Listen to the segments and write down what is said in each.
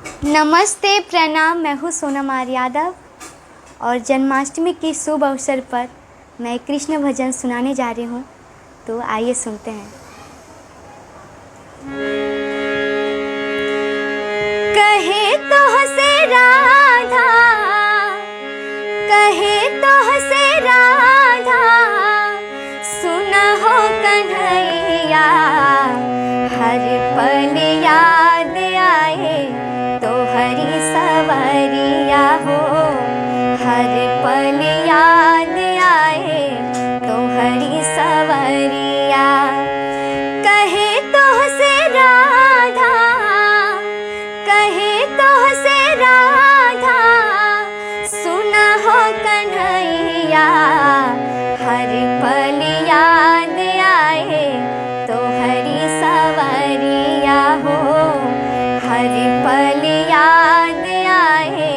नमस्ते, प्रणाम। मैं हूँ सोनम आर यादव और जन्माष्टमी के शुभ अवसर पर मैं कृष्ण भजन सुनाने जा रही हूँ, तो आइए सुनते हैं। कहे तो से राधा, कहे तो से राधा, सुना हो कन्हैया, हर पल याद आए तो हरी सवरिया हो, हर पल याद आए तो हरी सवरिया। कहे तो से राधा, कहे तो से राधा, सुना हो कन्हैया, हर पल याद आए तो हरी सवरिया हो, हर पल याद आए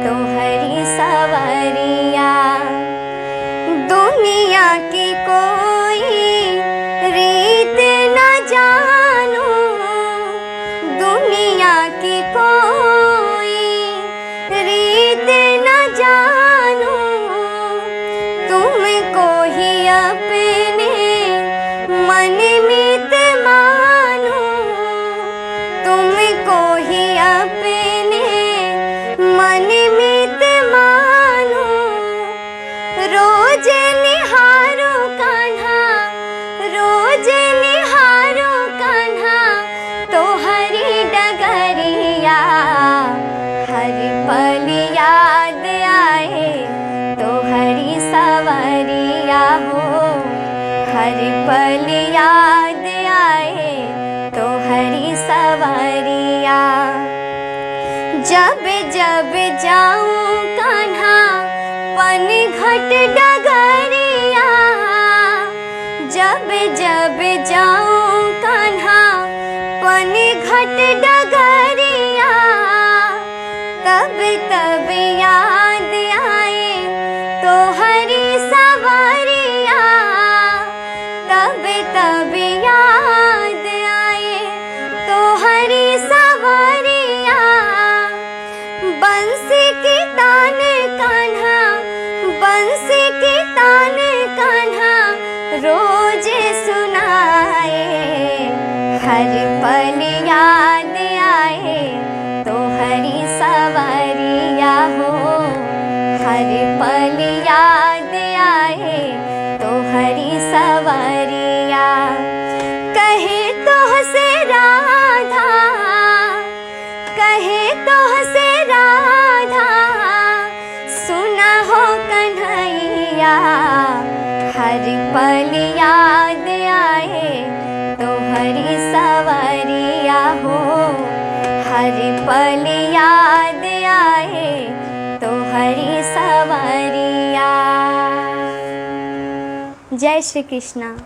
तो हरी सवरिया। दुनिया की कोई रीत न जानूं, दुनिया की कोई रीत न जानूं, तुमको ही अपने मन मित मानूं, तुमको ही अपने मन मित मानूं। रोज निहारो कान्हा, रोज निहारो कान्हा, तो हरी डगरिया, हर पल याद आए तो हरी सवरिया हो, हर पल याद आए तो हरी सवरिया। जब जब जाऊं कान्हा पनघट डगरिया, जब जब जाऊं कान्हा पनघट डगरिया, तब तब याद आए तो हरी सवरिया, तब तब याद आए तो हरी सवरिया। बंसी की तान कान्हा, बंसी की तान कान्हा, रोज सुनाए, हर पल याद आए तो हरी सवरिया हो, हर पल याद आए तो हरी सवरिया। कहे तो से राधा, कहे तो से राधा, सुना हो कन्हैया, हर पल याद आए तो हरी सवरिया हो, हर पल याद आए तो हरी सवरिया। जय श्री कृष्णा।